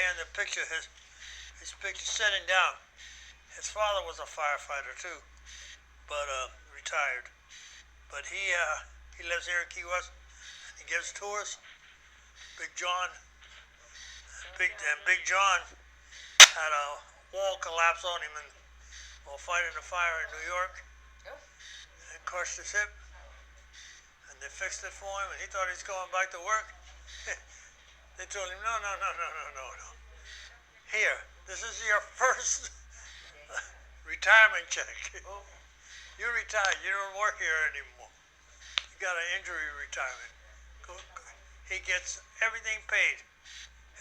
there in the picture, his picture sitting down. His father was a firefighter too, but retired. But he lives here in Key West. He gives tours. Big John, Big John had a wall collapse on him while fighting a fire in New York, and crushed his hip. And they fixed it for him, and he thought he was going back to work. They told him, no. Here, this is your first retirement check. You're retired. You don't work here anymore. You got an injury retirement. He gets everything paid.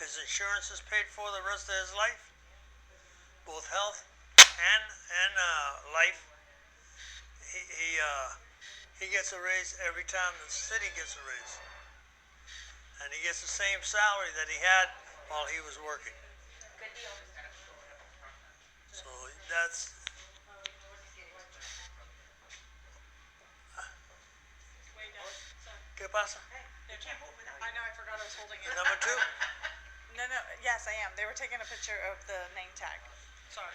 His insurance is paid for the rest of his life, both health and life. He gets a raise every time the city gets a raise, and he gets the same salary that he had while he was working. Good deal. So that's. ¿Qué pasa? I know, I forgot I was holding it. Number 2? No, yes, I am. They were taking a picture of the name tag. Sorry.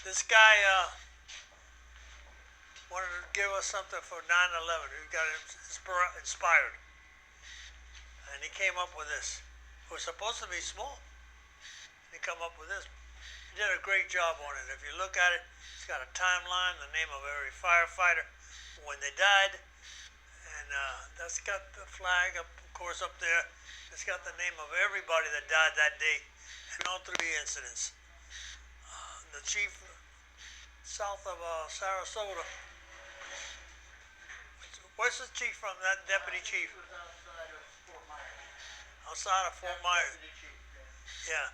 This guy wanted to give us something for 9/11. He got inspired, and he came up with this. It was supposed to be small. He come up with this. He did a great job on it. If you look at it, it's got a timeline, the name of every firefighter, when they died, and that's got the flag, of course, up there. It's got the name of everybody that died that day, and all 3 incidents. The chief south of Sarasota. Where's the chief from? That deputy chief? Outside of Fort Myers. Yeah.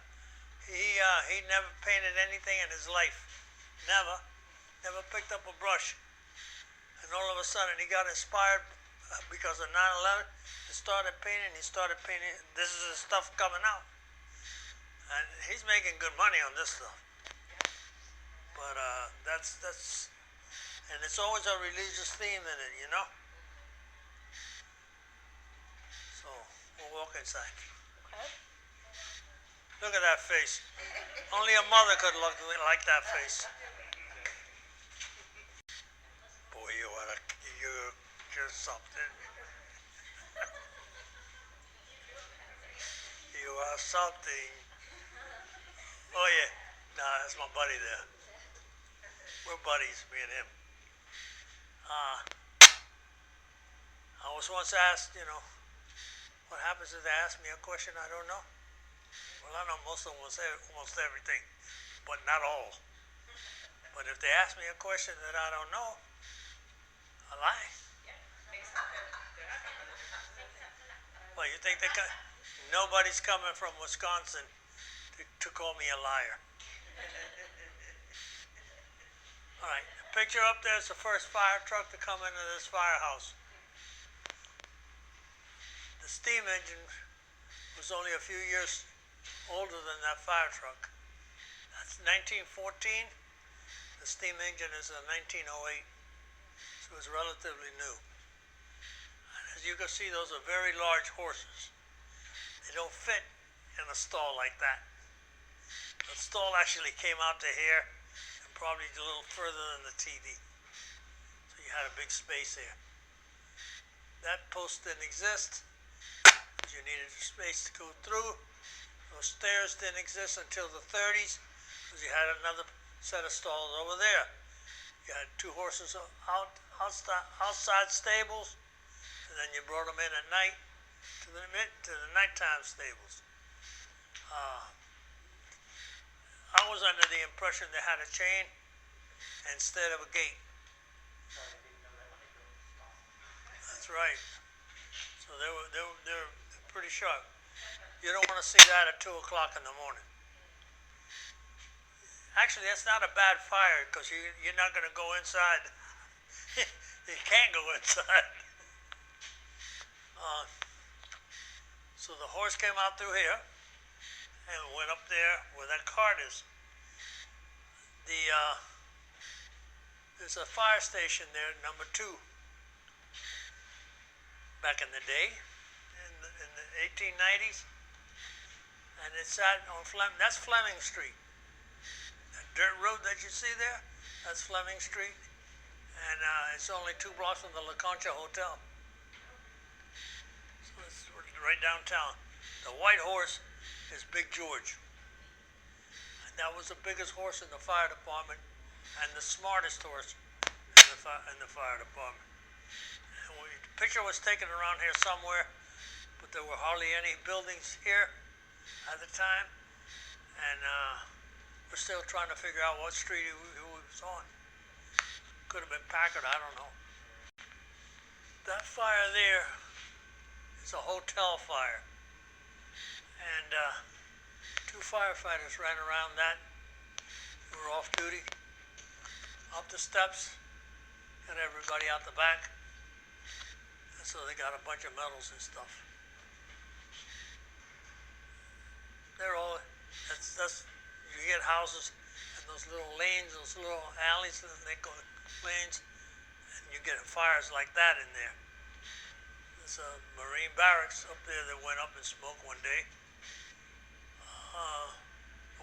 He never painted anything in his life. Never picked up a brush. And all of a sudden he got inspired because of 9/11. He started painting. This is his stuff coming out. And he's making good money on this stuff. But that's and it's always a religious theme in it, you know. So we'll walk inside. Okay. Look at that face. Only a mother could look like that face. Boy, you're something. You are something. Oh yeah, nah, that's my buddy there. We're buddies, me and him. I was once asked, what happens if they ask me a question I don't know? Well, I know most of them will say almost everything, but not all. But if they ask me a question that I don't know, I lie. Well, you think nobody's coming from Wisconsin to call me a liar. All right, the picture up there is the first fire truck to come into this firehouse. The steam engine was only a few years older than that fire truck. That's 1914. The steam engine is a 1908, so it's relatively new. And as you can see, those are very large horses. They don't fit in a stall like that. The stall actually came out to here and probably a little further than the TV. So you had a big space there. That post didn't exist because you needed a space to go through. Those stairs didn't exist until the 30s because you had another set of stalls over there. You had 2 horses outside stables, and then you brought them in at night to the nighttime stables. I was under the impression they had a chain instead of a gate. That's right. So they're pretty sharp. You don't want to see that at 2 o'clock in the morning. Actually, that's not a bad fire because you're not going to go inside. You can't go inside. So the horse came out through here and went up there where that cart is. There's a fire station there, number 2. back in the day, in the 1890s, and it sat on that's Fleming Street. That dirt road that you see there, that's Fleming Street, and it's only 2 blocks from the La Concha Hotel. So it's right downtown. The white horse is Big George. And that was the biggest horse in the fire department and the smartest horse in the fire department. And the picture was taken around here somewhere, but there were hardly any buildings here at the time. And we're still trying to figure out what street he was on. Could have been Packard, I don't know. That fire there is a hotel fire. And 2 firefighters ran around that. They were off duty, up the steps, and everybody out the back. And so they got a bunch of medals and stuff. They're all, that's you get houses and those little lanes, those little alleys, and they go lanes, and you get fires like that in there. There's a Marine barracks up there that went up in smoke one day.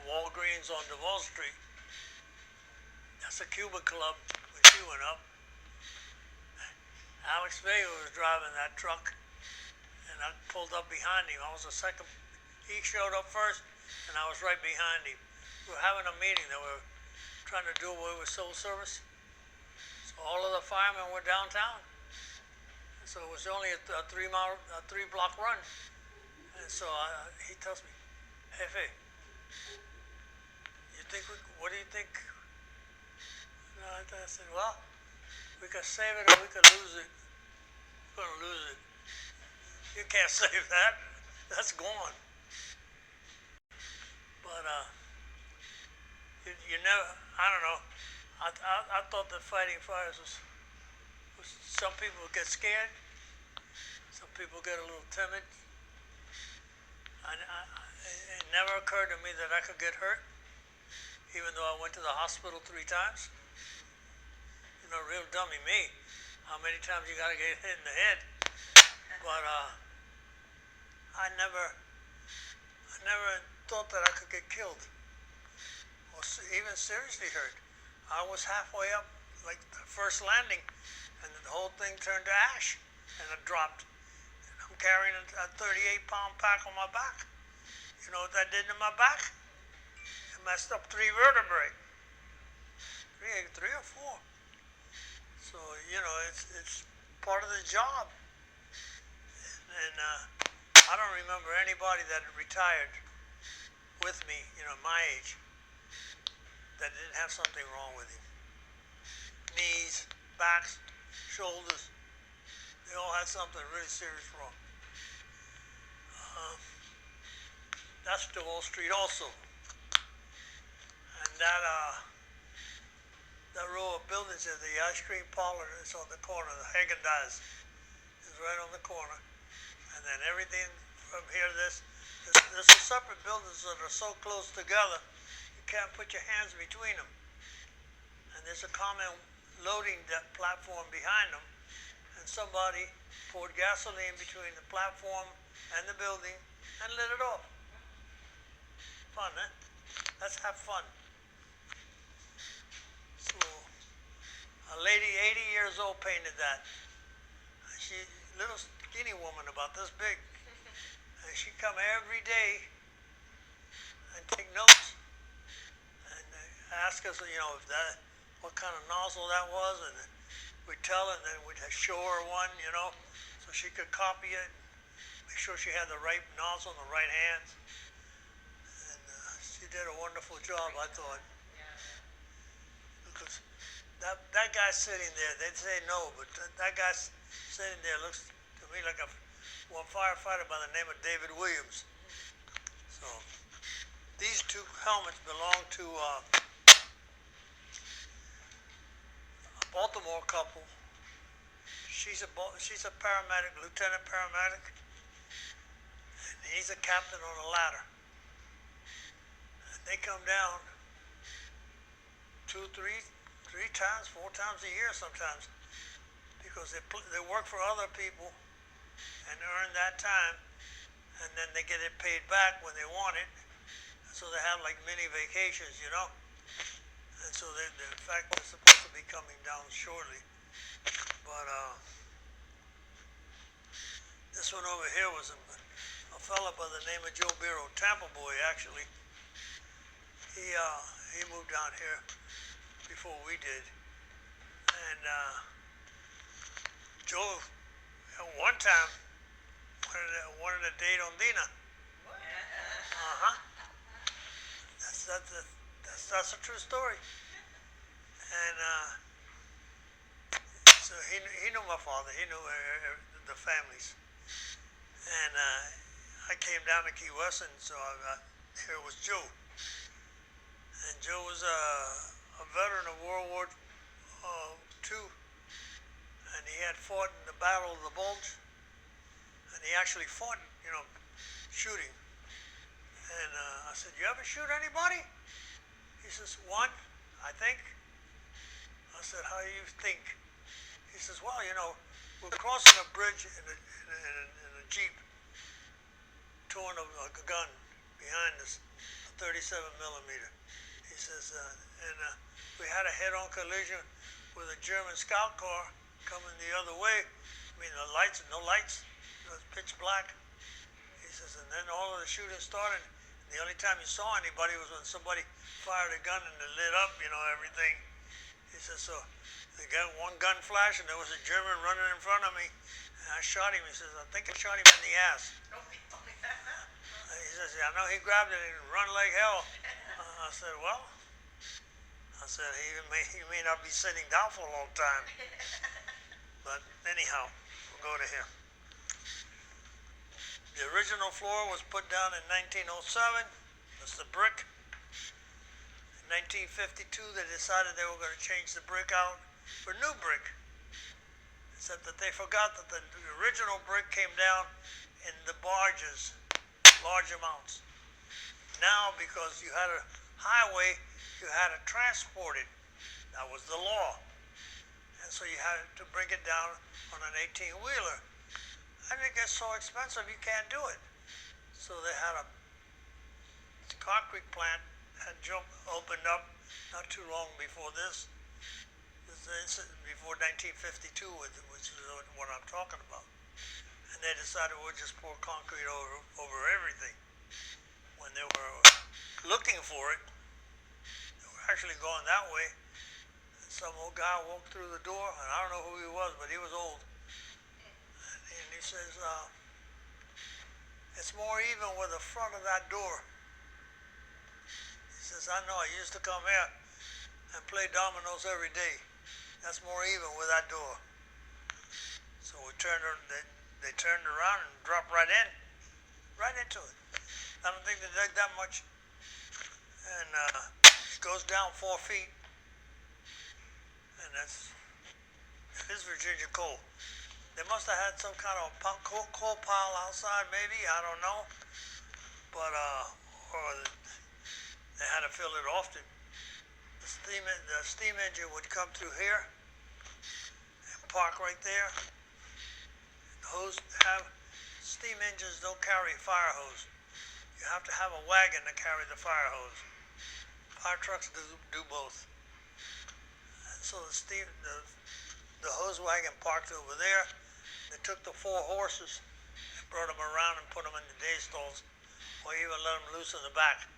Walgreens on Duval Street. That's a Cuban club when she went up. Alex Vega was driving that truck, and I pulled up behind him. I was the second. He showed up first, and I was right behind him. We were having a meeting that we were trying to do away with civil service. So all of the firemen were downtown. And so it was only a 3-block run. And so he tells me, "Jefe, what do you think?" I said, "Well, we could save it or we could lose it. We're going to lose it. You can't save that. That's gone." But you never, I don't know. I thought that fighting fires was some people get scared. Some people get a little timid. It never occurred to me that I could get hurt, even though I went to the hospital 3 times. You know, real dummy me. How many times you gotta get hit in the head? But I never thought that I could get killed or even seriously hurt. I was halfway up, like the first landing, and the whole thing turned to ash, and it dropped. And I'm carrying a 38-pound pack on my back. You know what that did to my back? It messed up 3 vertebrae. 3 or 4. So, you know, it's part of the job. And I don't remember anybody that retired with me, you know, my age, that didn't have something wrong with him. Knees, backs, shoulders, they all had something really serious wrong. That's Duval Street also. And that row of buildings is the ice cream parlor. It's on the corner. The Haagen-Dazs is right on the corner. And then everything from here, there's separate buildings that are so close together, you can't put your hands between them. And there's a common loading platform behind them. And somebody poured gasoline between the platform and the building and lit it off. Fun, eh? Let's have fun. So, a lady, 80 years old, painted that. She, little skinny woman about this big. And she'd come every day and take notes and ask us, you know, what kind of nozzle that was, and we'd tell her, and then we'd show her one, you know, so she could copy it, make sure she had the right nozzle in the right hands. And she did a wonderful job, I thought. Because that guy sitting there, they'd say no, but that guy sitting there looks to me like a firefighter by the name of David Williams. So these 2 helmets belong to a Baltimore couple. She's a paramedic, lieutenant paramedic, and he's a captain on a ladder. And they come down 2, 3 times, 4 times a year sometimes, because they work for other people and earn that time, and then they get it paid back when they want it. So they have like mini vacations, you know. And so in fact, they're supposed to be coming down shortly. But this one over here was a fella by the name of Joe Biro, Tampa boy actually. He moved down here before we did, and Joe at one time wanted a date on Dina. That's a true story. And so he knew my father. He knew the families. And I came down to Key West, and so here was Joe. And Joe was a veteran of World War II, and he had fought in the Battle of the Bulge, and he actually fought, you know, shooting. And I said, "You ever shoot anybody?" He says, "One, I think." I said, "How do you think?" He says, "Well, you know, we're crossing a bridge in a Jeep, towing a gun behind us, a 37 millimeter." He says, and we had a head-on collision with a German scout car coming the other way. I mean, the lights, no lights, it was pitch black. He says, and then all of the shooting started. The only time you saw anybody was when somebody fired a gun and it lit up, you know, everything. He says, so they got one gun flash and there was a German running in front of me. And I shot him. He says, I think I shot him in the ass. He says, yeah, I know he grabbed it and run like hell. I said, well, he may not be sitting down for a long time. But anyhow, we'll go to here. The original floor was put down in 1907. That's the brick. In 1952, they decided they were going to change the brick out for new brick. Except that they forgot that the original brick came down in the barges, large amounts. Now, because you had a highway, you had to transport it. That was the law. And so you had to bring it down on an 18-wheeler. And it gets so expensive you can't do it. So they had a concrete plant had opened up not too long before this before 1952, which is what I'm talking about. And they decided we'll just pour concrete over everything. When they were looking for it, they were actually going that way. And some old guy walked through the door, and I don't know who he was, but he was old. And he says, it's more even with the front of that door. He says, I know, I used to come here and play dominoes every day. That's more even with that door. So they turned around and dropped right into it. I don't think they dug that much. And it goes down 4 feet. And it is Virginia coal. They must have had some kind of coal pile outside, maybe, I don't know. But, or they had to fill it often. The steam engine would come through here and park right there. Steam engines don't carry fire hose. You have to have a wagon to carry the fire hose. Fire trucks do both. And so the hose wagon parked over there. They took the 4 horses and brought them around and put them in the day stalls, or even let them loose in the back.